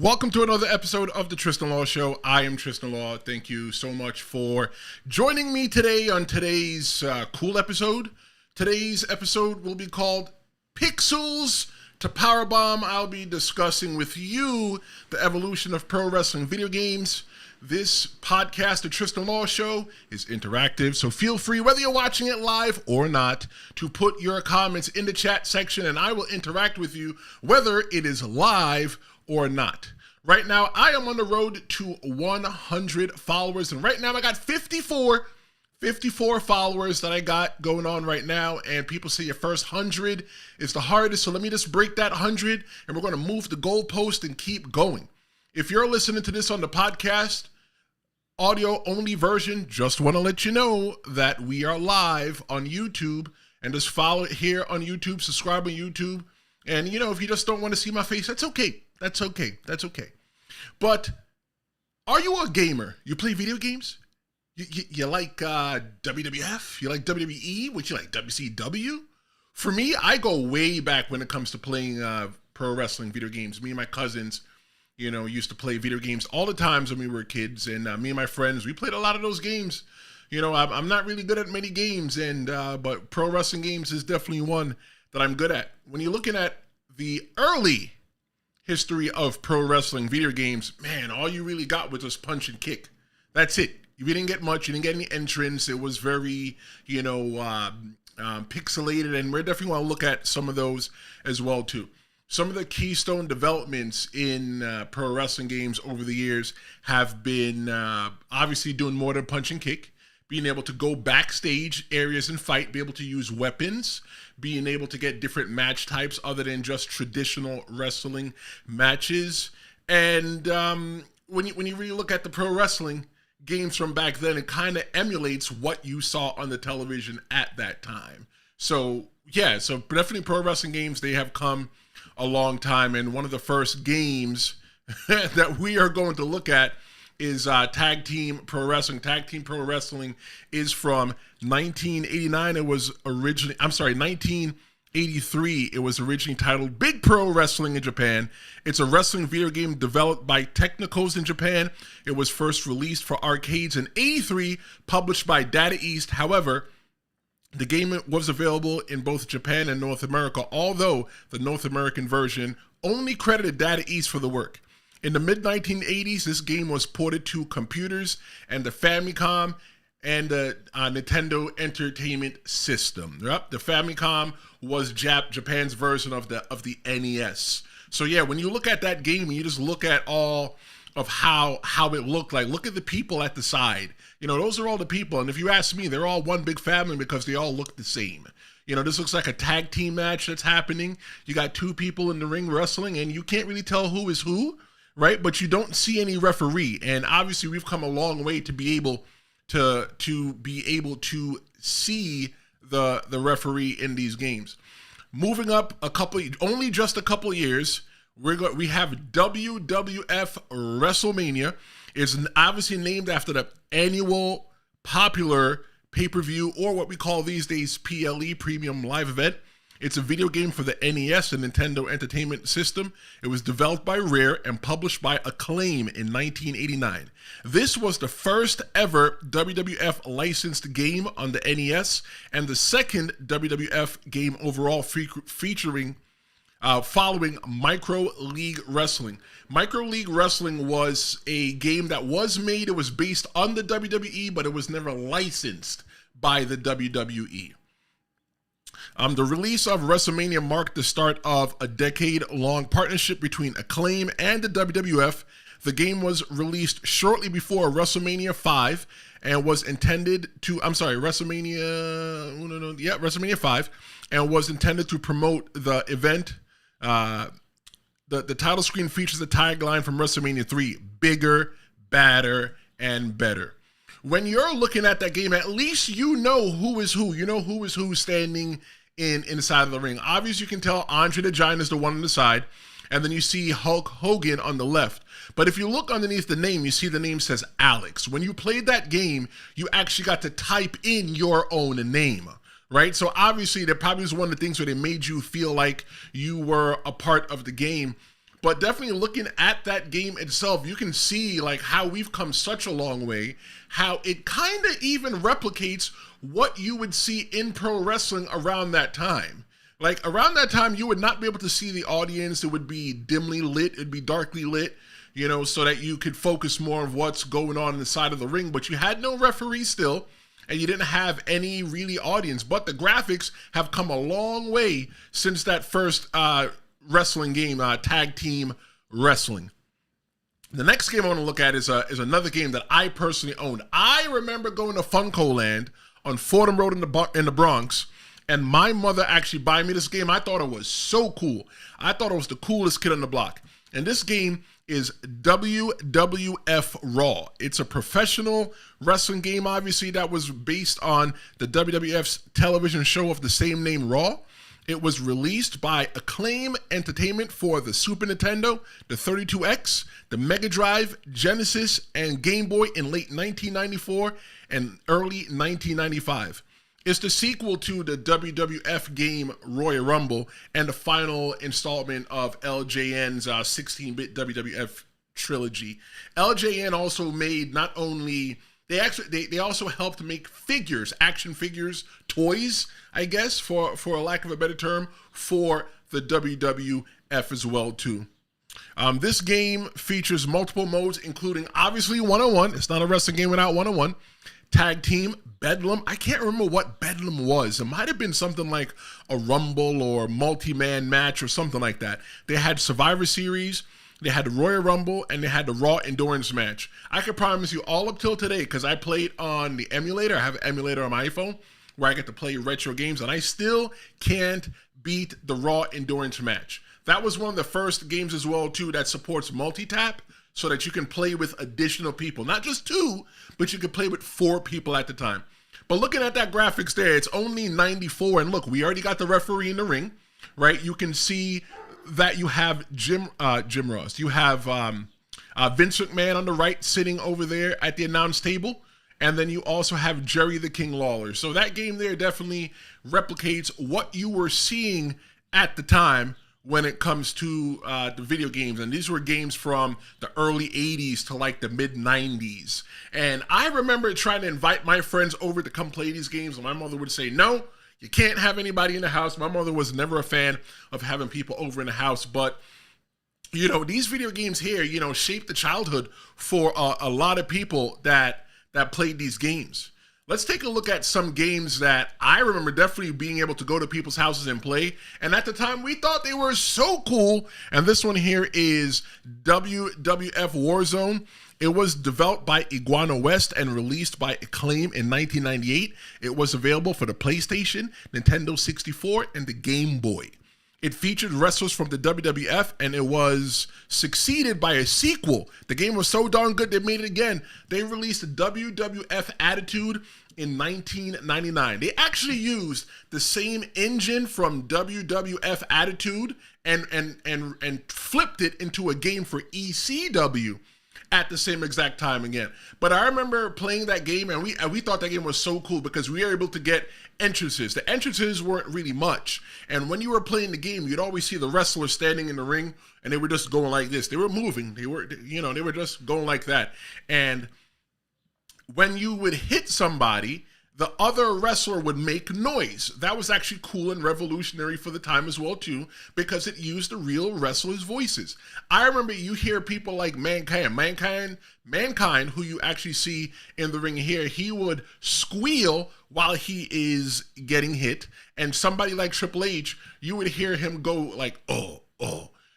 Welcome to another episode of the Tristen Law Show. I am Tristen Law. Thank you so much for joining me today on today's cool episode. Today's episode will be called Pixels to Powerbomb. I'll be discussing with you the evolution of pro wrestling video games. This podcast, the Tristen Law Show, is interactive, so feel free, whether you're watching it live or not, to put your comments in the chat section, and I will interact with you, whether it is live or not. Right now, I am on the road to 100 followers, and right now I got 54 followers that I got going on right now, and people say your first 100 is the hardest, so let me just break that 100, and we're going to move the goalpost and keep going. If you're listening to this on the podcast, audio-only version, just want to let you know that we are live on YouTube, and just follow it here on YouTube, subscribe on YouTube, and, you know, if you just don't want to see my face, that's okay. That's okay. But are you a gamer? You play video games? You like WWF? You like WWE? What you like, WCW? For me, I go way back when it comes to playing pro wrestling video games. Me and my cousins, you know, used to play video games all the times when we were kids. And me and my friends, we played a lot of those games. You know, I'm not really good at many games, but pro wrestling games is definitely one that I'm good at. When you're looking at the early history of pro wrestling video games, man, all you really got was just punch and kick. That's it. You didn't get much. You didn't get any entrance. It was very, pixelated, and we're definitely want to look at some of those as well, too. Some of the keystone developments in pro wrestling games over the years have been obviously doing more than punch and kick, being able to go backstage areas and fight, be able to use weapons, being able to get different match types other than just traditional wrestling matches. And when you really look at the pro wrestling games from back then, it kind of emulates what you saw on the television at that time. So yeah, so definitely pro wrestling games, they have come a long time. And one of the first games that we are going to look at is Tag Team Pro Wrestling. Tag Team Pro Wrestling is from 1989. It was originally, 1983. It was originally titled Big Pro Wrestling in Japan. It's a wrestling video game developed by Technicals in Japan. It was first released for arcades in 83, published by Data East. However, the game was available in both Japan and North America, although the North American version only credited Data East for the work. In the mid-1980s, this game was ported to computers and the Famicom and the Nintendo Entertainment System. Yep, the Famicom was Japan's version of the NES. So yeah, when you look at that game and you just look at all of how it looked like, look at the people at the side. You know, those are all the people. And if you ask me, they're all one big family because they all look the same. You know, this looks like a tag team match that's happening. You got two people in the ring wrestling and you can't really tell who is who. Right, but you don't see any referee, and obviously we've come a long way to be able to see the referee in these games. Moving up only just a couple years, we have WWF WrestleMania. It's obviously named after the annual popular pay-per-view, or what we call these days PLE, Premium Live Event. It's a video game for the NES, the Nintendo Entertainment System. It was developed by Rare and published by Acclaim in 1989. This was the first ever WWF licensed game on the NES and the second WWF game overall featuring following Micro League Wrestling. Micro League Wrestling was a game that was made. It was based on the WWE, but it was never licensed by the WWE. The release of WrestleMania marked the start of a decade-long partnership between Acclaim and the WWF. The game was released shortly before WrestleMania 5 and was intended to, WrestleMania 5, and was intended to promote the event. The title screen features the tagline from WrestleMania 3, bigger, badder, and better. When you're looking at that game, at least you know who is who. You know who is who standing inside of the ring. Obviously, you can tell Andre the Giant is the one on the side, and then you see Hulk Hogan on the left. But if you look underneath the name, you see the name says Alex. When you played that game, you actually got to type in your own name, right? So obviously, that probably was one of the things where they made you feel like you were a part of the game. But definitely looking at that game itself, you can see like how we've come such a long way, how it kind of even replicates what you would see in pro wrestling around that time. Like around that time, you would not be able to see the audience. It would be dimly lit. It'd be darkly lit, you know, so that you could focus more of what's going on inside of the ring. But you had no referee still, and you didn't have any really audience. But the graphics have come a long way since that first wrestling game, tag team wrestling. The next game I want to look at is another game that I personally owned. I remember going to Funko Land on Fordham Road in the Bronx, and my mother actually buying me this game. I thought it was so cool. I thought it was the coolest kid on the block. And this game is WWF Raw. It's a professional wrestling game, obviously, that was based on the WWF's television show of the same name, Raw. It was released by Acclaim Entertainment for the Super Nintendo, the 32X, the Mega Drive, Genesis, and Game Boy in late 1994 and early 1995. It's the sequel to the WWF game Royal Rumble and the final installment of LJN's 16-bit WWF trilogy. LJN also made not only... They also helped make figures, action figures, toys, I guess, for a lack of a better term, for the WWF as well, too. This game features multiple modes, including, obviously, one-on-one. It's not a wrestling game without one-on-one. Tag team, Bedlam. I can't remember what Bedlam was. It might have been something like a Rumble or multi-man match or something like that. They had Survivor Series, they had the Royal Rumble, and they had the Raw Endurance match. I can promise you all up till today, because I played on the emulator. I have an emulator on my iPhone where I get to play retro games, and I still can't beat the Raw Endurance match. That was one of the first games as well, too, that supports multi-tap, so that you can play with additional people. Not just 2, but you can play with 4 people at the time. But looking at that graphics there, it's only 94, and look, we already got the referee in the ring, right? You can see that you have Jim Ross. You have Vince McMahon on the right sitting over there at the announce table. And then you also have Jerry the King Lawler. So that game there definitely replicates what you were seeing at the time when it comes to the video games. And these were games from the early 80s to like the mid 90s. And I remember trying to invite my friends over to come play these games. And my mother would say, no, you can't have anybody in the house. My mother was never a fan of having people over in the house. But, you know, these video games here, you know, shaped the childhood for a lot of people that played these games. Let's take a look at some games that I remember definitely being able to go to people's houses and play. And at the time, we thought they were so cool. And this one here is WWF Warzone. It was developed by Iguana West and released by Acclaim in 1998. It was available for the PlayStation, Nintendo 64, and the Game Boy. It featured wrestlers from the WWF, and it was succeeded by a sequel. The game was so darn good, they made it again. They released WWF Attitude in 1999. They actually used the same engine from WWF Attitude and flipped it into a game for ECW at the same exact time again. But I remember playing that game, and we thought that game was so cool because we were able to get entrances. The entrances weren't really much, and when you were playing the game, you'd always see the wrestlers standing in the ring, and they were just going like this. They were moving. They were just going like that. And when you would hit somebody, the other wrestler would make noise. That was actually cool and revolutionary for the time as well, too, because it used the real wrestlers' voices. I remember you hear people like Mankind, who you actually see in the ring here, he would squeal while he is getting hit. And somebody like Triple H, you would hear him go like, oh.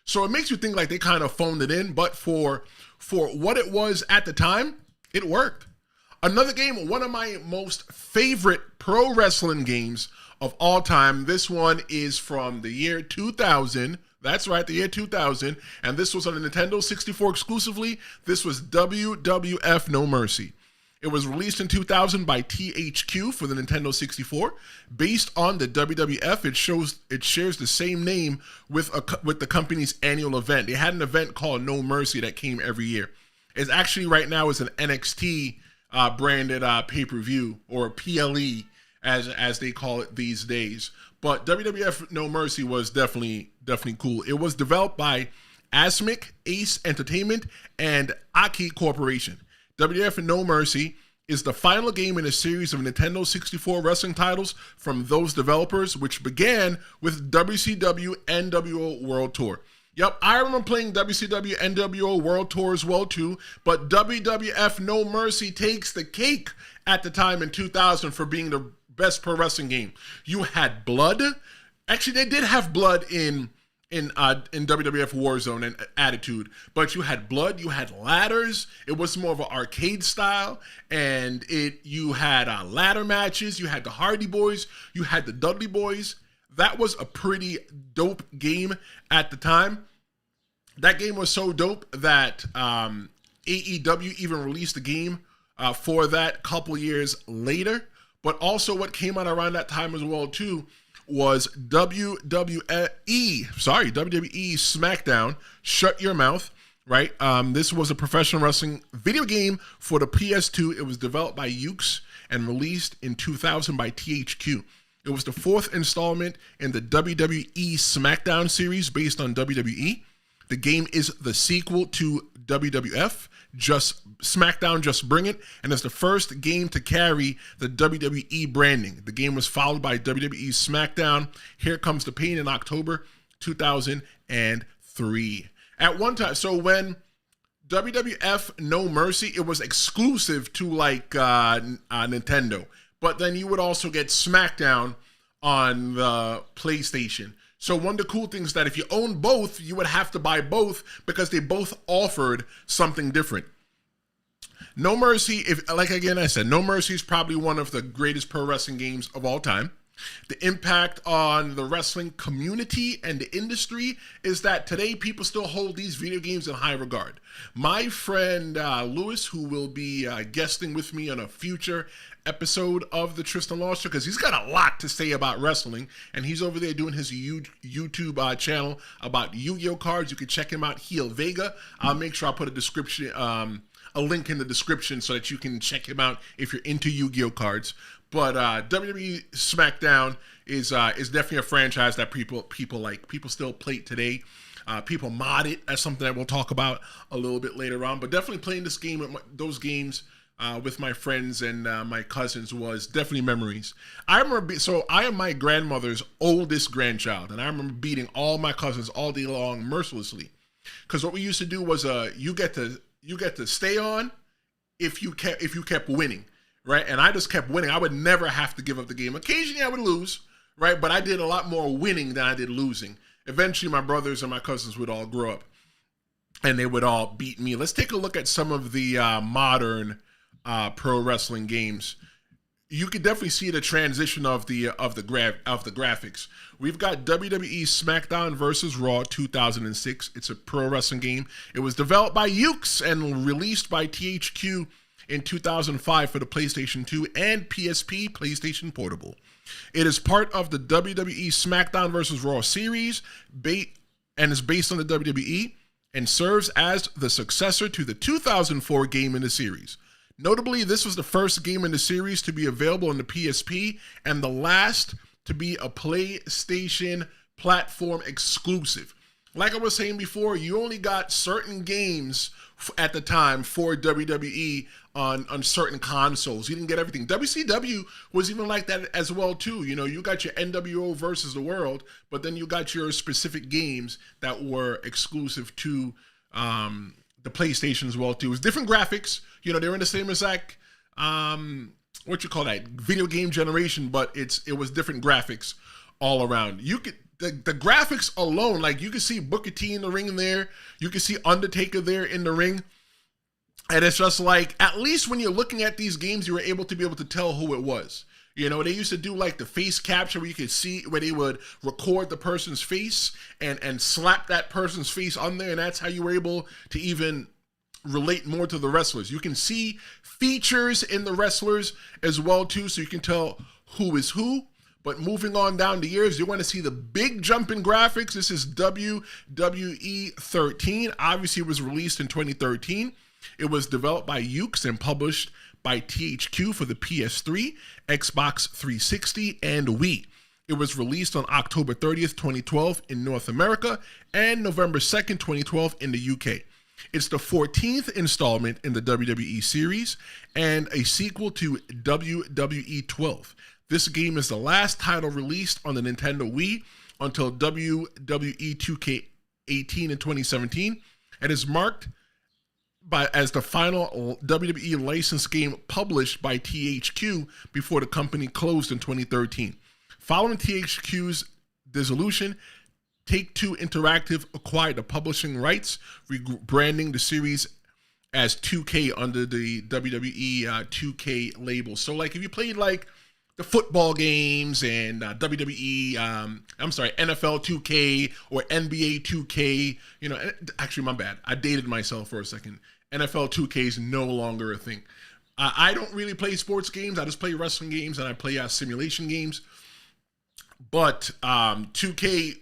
So it makes you think like they kind of phoned it in, but for what it was at the time, it worked. Another game, one of my most favorite pro wrestling games of all time. This one is from the year 2000. That's right, the year 2000. And this was on the Nintendo 64 exclusively. This was WWF No Mercy. It was released in 2000 by THQ for the Nintendo 64. Based on the WWF, it shares the same name with the company's annual event. They had an event called No Mercy that came every year. It's actually right now is an NXT branded pay-per-view, or PLE as they call it these days. But WWF No Mercy was definitely cool. It was developed by Asmic, Ace Entertainment, and Aki Corporation. WWF No Mercy is the final game in a series of Nintendo 64 wrestling titles from those developers, which began with WCW NWO World Tour. Yep, I remember playing WCW NWO World Tour as well too, but WWF No Mercy takes the cake at the time in 2000 for being the best pro wrestling game. You had blood. Actually, they did have blood in WWF Warzone and Attitude, but you had blood, you had ladders. It was more of an arcade style, and you had ladder matches. You had the Hardy Boys, you had the Dudley Boys. That was a pretty dope game at the time. That game was so dope that AEW even released a game for that a couple years later. But also what came out around that time as well too was WWE SmackDown, Shut Your Mouth, right? This was a professional wrestling video game for the PS2. It was developed by Ukes and released in 2000 by THQ. It was the fourth installment in the WWE SmackDown series based on WWE. The game is the sequel to WWF, SmackDown Just Bring It, and it's the first game to carry the WWE branding. The game was followed by WWE SmackDown Here Comes the Pain in October 2003. At one time, so when WWF No Mercy, it was exclusive to like Nintendo, but then you would also get SmackDown on the PlayStation. So one of the cool things that if you own both, you would have to buy both because they both offered something different. No Mercy, like again I said, No Mercy is probably one of the greatest pro wrestling games of all time. The impact on the wrestling community and the industry is that today people still hold these video games in high regard. My friend Lewis, who will be guesting with me on a future episode of the Tristen Law Show, because he's got a lot to say about wrestling, and he's over there doing his YouTube channel about Yu-Gi-Oh cards. You can check him out, Heel Vega. I'll make sure I put a link in the description so that you can check him out if you're into Yu-Gi-Oh cards. But WWE SmackDown is definitely a franchise that people like. People still play it today. People mod it. That's something that we'll talk about a little bit later on. But definitely playing this game, those games with my friends and my cousins was definitely memories. I remember, so I am my grandmother's oldest grandchild, and I remember beating all my cousins all day long mercilessly. Because what we used to do was you get to stay on if you kept winning. Right, and I just kept winning. I would never have to give up the game. Occasionally I would lose, right? But I did a lot more winning than I did losing. Eventually my brothers and my cousins would all grow up and they would all beat me. Let's take a look at some of the modern pro wrestling games. You could definitely see the transition of the graphics. We've got WWE SmackDown vs. Raw 2006. It's a pro wrestling game. It was developed by Ukes and released by THQ in 2005 for the PlayStation 2 and PSP PlayStation Portable. It is part of the WWE SmackDown vs. Raw series and is based on the WWE and serves as the successor to the 2004 game in the series. Notably, this was the first game in the series to be available on the PSP and the last to be a PlayStation platform exclusive. Like I was saying before, you only got certain games at the time for WWE on certain consoles. You didn't get everything. WCW was even like that as well too. You know, you got your NWO versus the world, but then you got your specific games that were exclusive to the PlayStation as well too. It was different graphics. You know, they were in the same exact video game generation, but it was different graphics all around. You could the graphics alone, like you can see Booker T in the ring there, you can see Undertaker there in the ring, and it's just like, at least when you're looking at these games, you were able to tell who it was. You know, they used to do like the face capture where you could see, where they would record the person's face and slap that person's face on there, and that's how you were able to even relate more to the wrestlers. You can see features in the wrestlers as well too, so you can tell who is who. But moving on down the years, you want to see the big jump in graphics. This is WWE 13. Obviously, it was released in 2013. It was developed by Ukes and published by THQ for the PS3, Xbox 360, and Wii. It was released on October 30th, 2012 in North America and November 2nd, 2012 in the UK. It's the 14th installment in the WWE series and a sequel to WWE 12. This game is the last title released on the Nintendo Wii until WWE 2K18 in 2017 and is marked as the final WWE licensed game published by THQ before the company closed in 2013. Following THQ's dissolution, Take-Two Interactive acquired the publishing rights, rebranding the series as 2K under the WWE 2K label. So, like, if you played, like, the football games and NFL 2K or NBA 2K, you know, actually, my bad. I dated myself for a second. NFL 2K is no longer a thing. I don't really play sports games. I just play wrestling games and I play simulation games. But 2K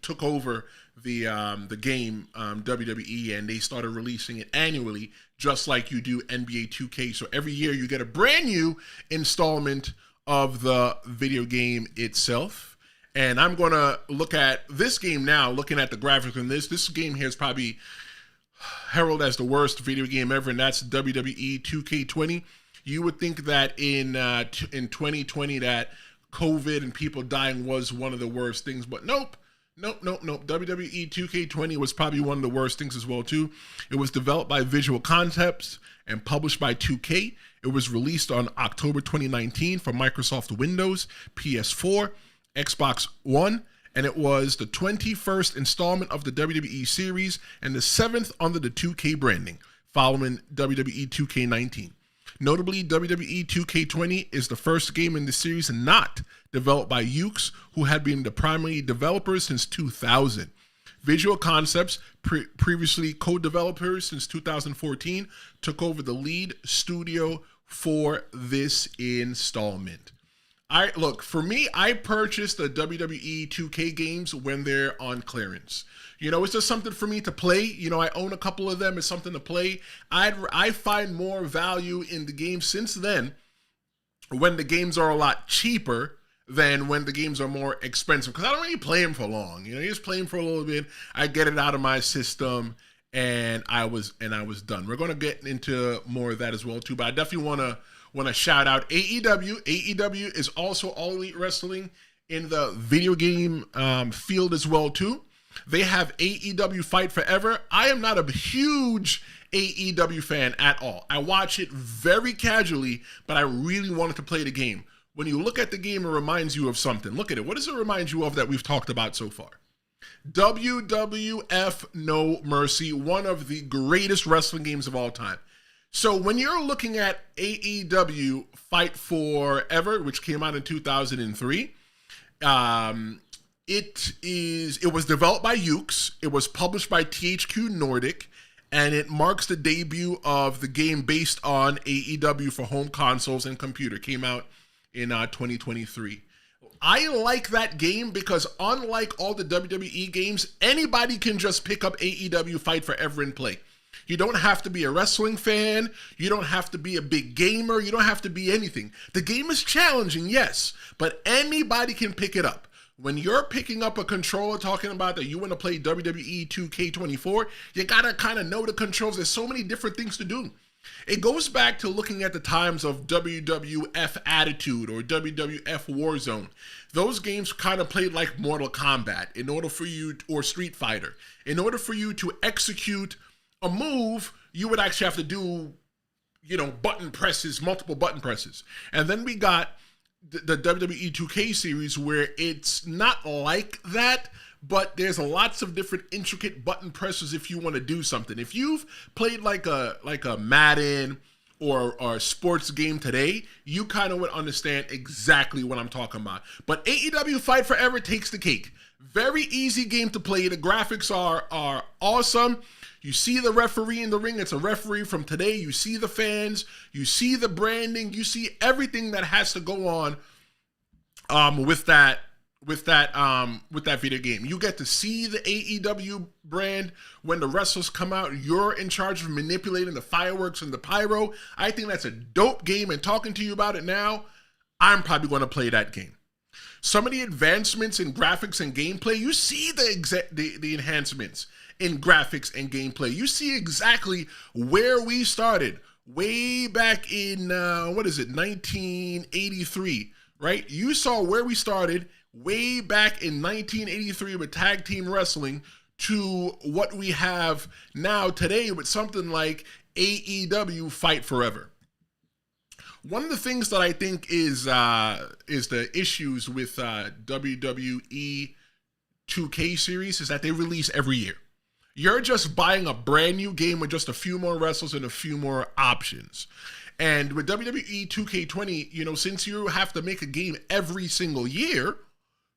took over the game WWE, and they started releasing it annually, just like you do NBA 2K. So every year you get a brand new installment of the video game itself. And I'm gonna look at this game now, looking at the graphics in this game here is probably heralded as the worst video game ever, and that's WWE 2K20. You would think that in 2020 that COVID and people dying was one of the worst things, but nope. WWE 2K20 was probably one of the worst things as well too. It was developed by Visual Concepts and published by 2K. It was released on October 2019 for Microsoft Windows, PS4, Xbox One, and it was the 21st installment of the WWE series and the 7th under the 2K branding, following WWE 2K19. Notably, WWE 2K20 is the first game in the series not developed by Yuke's, who had been the primary developer since 2000. Visual Concepts, previously co-developers since 2014, took over the lead studio for this installment. For me, I purchased the WWE 2K games when they're on clearance. You know, it's just something for me to play. You know, I own a couple of them. It's something to play. I find more value in the game since then when the games are a lot cheaper than when the games are more expensive. Because I don't really play them for long. You know, you just play them for a little bit. I get it out of my system, and I was done. We're going to get into more of that as well too. But I definitely want to shout out AEW. AEW is also All Elite Wrestling in the video game field as well too. They have AEW Fight Forever. I am not a huge AEW fan at all. I watch it very casually, but I really wanted to play the game. When you look at the game, it reminds you of something. Look at it. What does it remind you of that we've talked about so far? WWF No Mercy, one of the greatest wrestling games of all time. So when you're looking at AEW Fight Forever, which came out in 2003, it was developed by Yuke's, it was published by THQ Nordic, and it marks the debut of the game based on AEW for home consoles and computer. Came out in 2023. I like that game because unlike all the WWE games, anybody can just pick up AEW Fight Forever and play. You don't have to be a wrestling fan. You don't have to be a big gamer. You don't have to be anything. The game is challenging, yes, but anybody can pick it up. When you're picking up a controller talking about that you want to play WWE 2K24, you got to kind of know the controls. There's so many different things to do. It goes back to looking at the times of WWF Attitude or WWF Warzone. Those games kind of played like Mortal Kombat in order for you, or Street Fighter. In order for you to execute a move, you would actually have to do, you know, button presses, multiple button presses. And then we got the WWE 2K series where it's not like that, but there's lots of different intricate button presses if you want to do something. If you've played like a Madden or a sports game today, you kind of would understand exactly what I'm talking about. But AEW Fight Forever takes the cake. Very easy game to play. The graphics are awesome. You see the referee in the ring. It's a referee from today. You see the fans. You see the branding. You see everything that has to go on with that video game. You get to see the AEW brand when the wrestlers come out. You're in charge of manipulating the fireworks and the pyro. I think that's a dope game, and talking to you about it now, I'm probably going to play that game. Some of the advancements in graphics and gameplay, you see the enhancements in graphics and gameplay. You see exactly where we started way back in, 1983, right? You saw where we started way back in 1983 with tag team wrestling to what we have now today with something like AEW Fight Forever. One of the things that I think is the issues with WWE 2K series is that they release every year. You're just buying a brand new game with just a few more wrestlers and a few more options. And with WWE 2K20, since you have to make a game every single year,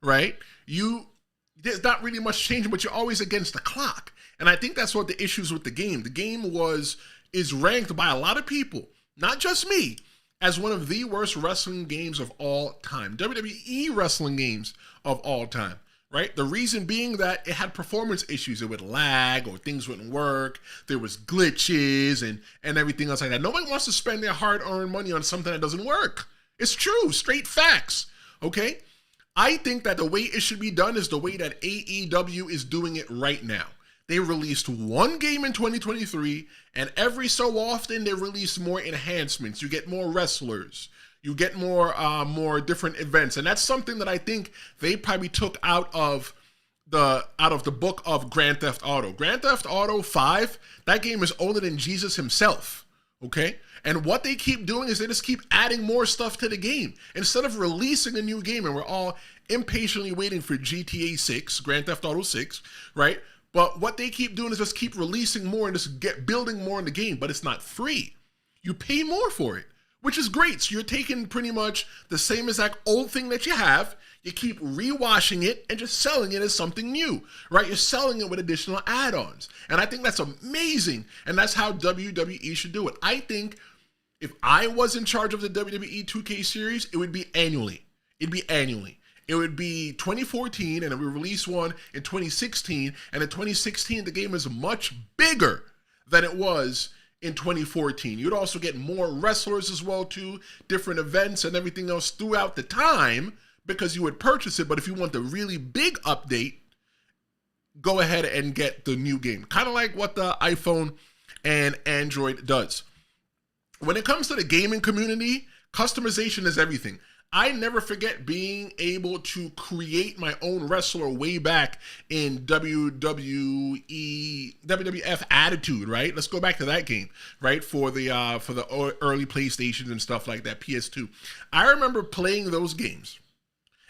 right? There's not really much changing, but you're always against the clock. And I think that's what the issues with the game. The game is ranked by a lot of people, not just me, as one of the worst wrestling games of all time. WWE wrestling games of all time. Right? The reason being that it had performance issues. It would lag or things wouldn't work. There was glitches and everything else like that. Nobody wants to spend their hard-earned money on something that doesn't work. It's true. Straight facts. Okay? I think that the way it should be done is the way that AEW is doing it right now. They released one game in 2023, and every so often they release more enhancements. You get more wrestlers. You get more different events, and that's something that I think they probably took out of the book of Grand Theft Auto. Grand Theft Auto 5, that game is older than Jesus himself, okay? And what they keep doing is they just keep adding more stuff to the game. Instead of releasing a new game, and we're all impatiently waiting for GTA 6, Grand Theft Auto 6, right? But what they keep doing is just keep releasing more and just building more in the game, but it's not free. You pay more for it, which is great. So you're taking pretty much the same exact old thing that you have, you keep rewashing it and just selling it as something new, right? You're selling it with additional add-ons. And I think that's amazing. And that's how WWE should do it. I think if I was in charge of the WWE 2K series, it would be annually. It'd be annually. It would be 2014, and then we release one in 2016. And in 2016, the game is much bigger than it was in 2014. You'd also get more wrestlers as well too, different events and everything else throughout the time because you would purchase it. But if you want the really big update, go ahead and get the new game. Kind of like what the iPhone and Android does. When it comes to the gaming community, customization is everything. I never forget being able to create my own wrestler way back in WWF Attitude, right? Let's go back to that game, right? For the early PlayStations and stuff like that, PS2. I remember playing those games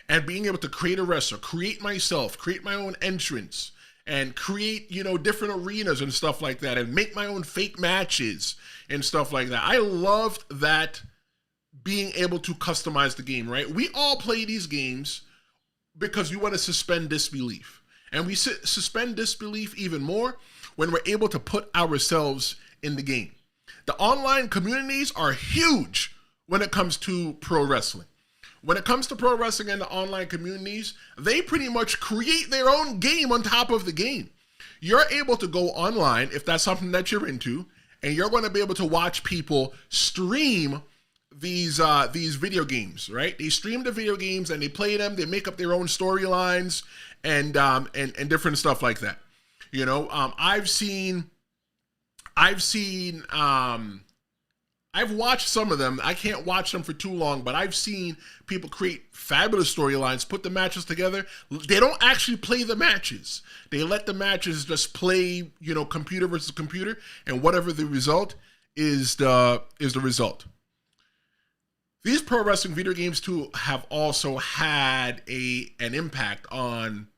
and being able to create a wrestler, create myself, create my own entrance, and create, different arenas and stuff like that, and make my own fake matches and stuff like that. I loved that. Being able to customize the game, right? We all play these games because we want to suspend disbelief. And we suspend disbelief even more when we're able to put ourselves in the game. The online communities are huge when it comes to pro wrestling. When it comes to pro wrestling and the online communities, they pretty much create their own game on top of the game. You're able to go online, if that's something that you're into, and you're going to be able to watch people stream these video games, right? They stream the video games and they play them. They make up their own storylines and different stuff like that. I've watched some of them. I can't watch them for too long, but I've seen people create fabulous storylines, put the matches together. They don't actually play the matches. They let the matches just play, computer versus computer, and whatever the result is the result. These pro wrestling video games too have also had an impact on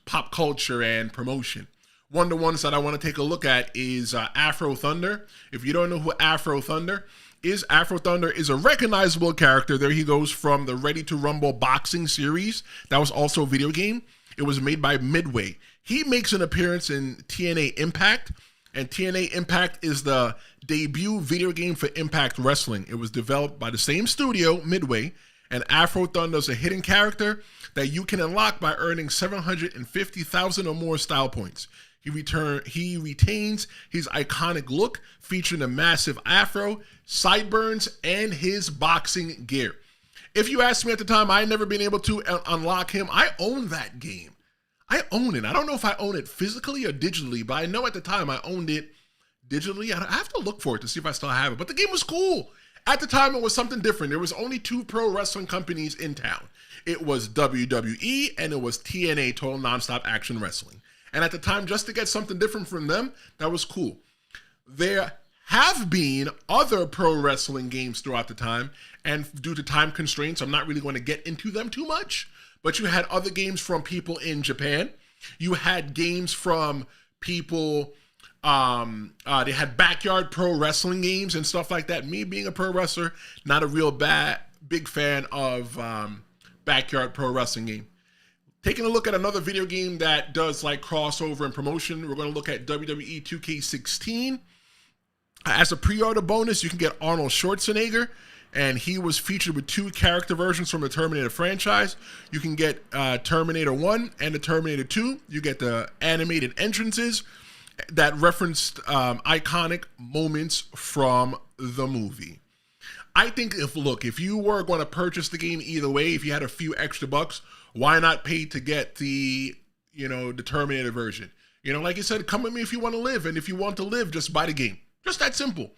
pop culture and promotion. One of the ones that I want to take a look at is Afro Thunder. If you don't know who Afro Thunder is a recognizable character. There he goes from the Ready to Rumble boxing series. That was also a video game. It was made by Midway. He makes an appearance in TNA Impact. And TNA Impact is the debut video game for Impact Wrestling. It was developed by the same studio, Midway, and Afro Thunder is a hidden character that you can unlock by earning 750,000 or more style points. He retains his iconic look, featuring a massive afro, sideburns, and his boxing gear. If you asked me at the time, I had never been able to unlock him. I own that game. I own it. I don't know if I own it physically or digitally, but I know at the time I owned it digitally. I have to look for it to see if I still have it. But the game was cool. At the time, it was something different. There was only 2 pro wrestling companies in town. It was WWE and it was TNA, Total Nonstop Action Wrestling. And at the time, just to get something different from them, that was cool. There have been other pro wrestling games throughout the time, and due to time constraints, I'm not really going to get into them too much. But you had other games from people in Japan. You had games from people, they had backyard pro wrestling games and stuff like that. Me being a pro wrestler, not a real big fan of backyard pro wrestling game. Taking a look at another video game that does like crossover and promotion, we're going to look at WWE 2K16. As a pre-order bonus, you can get Arnold Schwarzenegger, and he was featured with 2 character versions from the Terminator franchise. You can get Terminator 1 and the Terminator 2. You get the animated entrances that referenced iconic moments from the movie. I think if you were going to purchase the game either way, if you had a few extra bucks, why not pay to get the Terminator version? Like you said, come with me if you want to live, and if you want to live, just buy the game. Just that simple.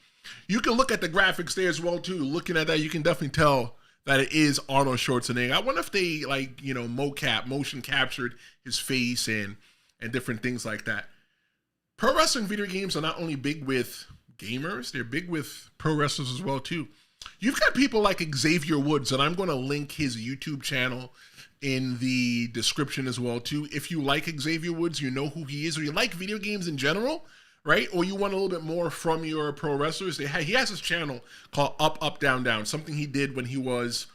You can look at the graphics there as well too. Looking at that, you can definitely tell that it is Arnold Schwarzenegger. I wonder if they motion captured his face and different things like that. Pro wrestling video games are not only big with gamers, they're big with pro wrestlers as well too. You've got people like Xavier Woods, and I'm going to link his YouTube channel in the description as well too. If you like Xavier Woods, you know who he is, or you like video games in general, right? Or you want a little bit more from your pro wrestlers, he has his channel called Up, Up, Down, Down, something he did when he was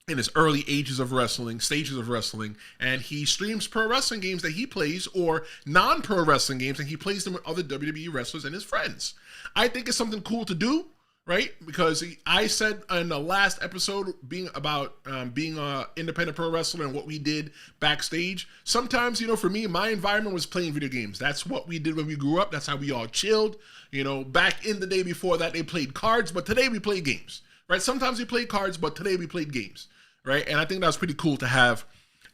in his early stages of wrestling, and he streams pro wrestling games that he plays, or non-pro wrestling games, and he plays them with other WWE wrestlers and his friends. I think it's something cool to do, right? Because I said in the last episode being a independent pro wrestler and what we did backstage. Sometimes, for me, my environment was playing video games. That's what we did when we grew up. That's how we all chilled. Back in the day before that, they played cards, but today we play games, right? Sometimes we played cards, but today we played games, right? And I think that was pretty cool to have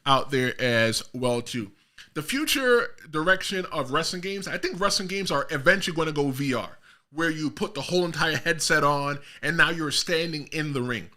out there as well too. The future direction of wrestling games, I think wrestling games are eventually going to go VR, where you put the whole entire headset on and now you're standing in the ring.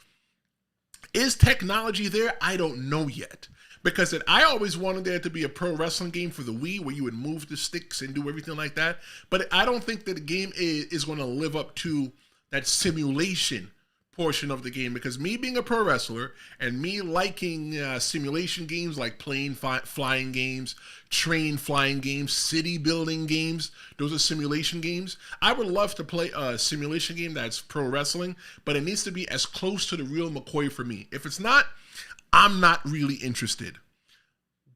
Is technology there? I don't know yet. Because I always wanted there to be a pro wrestling game for the Wii where you would move the sticks and do everything like that. But I don't think that the game is going to live up to that simulation portion of the game, because me being a pro wrestler and me liking simulation games like plane flying games, train flying games, city building games, those are simulation games. I would love to play a simulation game that's pro wrestling, but it needs to be as close to the real McCoy for me. If it's not, I'm not really interested.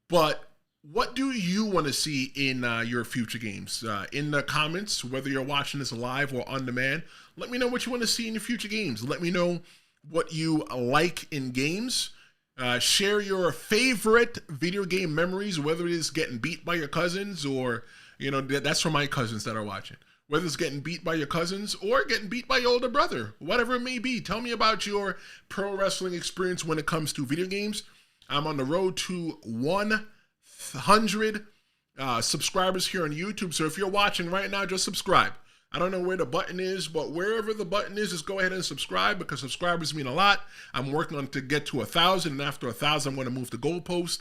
But what do you want to see in your future games? In the comments, whether you're watching this live or on demand, let me know what you want to see in your future games. Let me know what you like in games. Share your favorite video game memories, whether it is getting beat by your cousins or, that's for my cousins that are watching. Whether it's getting beat by your cousins or getting beat by your older brother, whatever it may be. Tell me about your pro wrestling experience when it comes to video games. I'm on the road to 100 subscribers here on YouTube. So if you're watching right now, just subscribe. I don't know where the button is, but wherever the button is, just go ahead and subscribe, because subscribers mean a lot. I'm working on to get to 1,000, and after 1,000, I'm going to move the goalpost.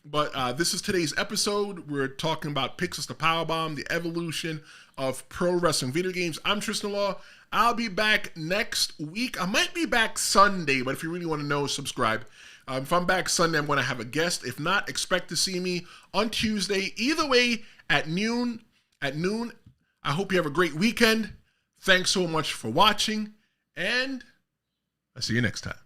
But this is today's episode. We're talking about Pixels to Powerbomb, the evolution of pro wrestling video games. I'm Tristen Law. I'll be back next week. I might be back Sunday, but if you really want to know, subscribe. If I'm back Sunday, I'm going to have a guest. If not, expect to see me on Tuesday. Either way, at noon. I hope you have a great weekend. Thanks so much for watching, and I'll see you next time.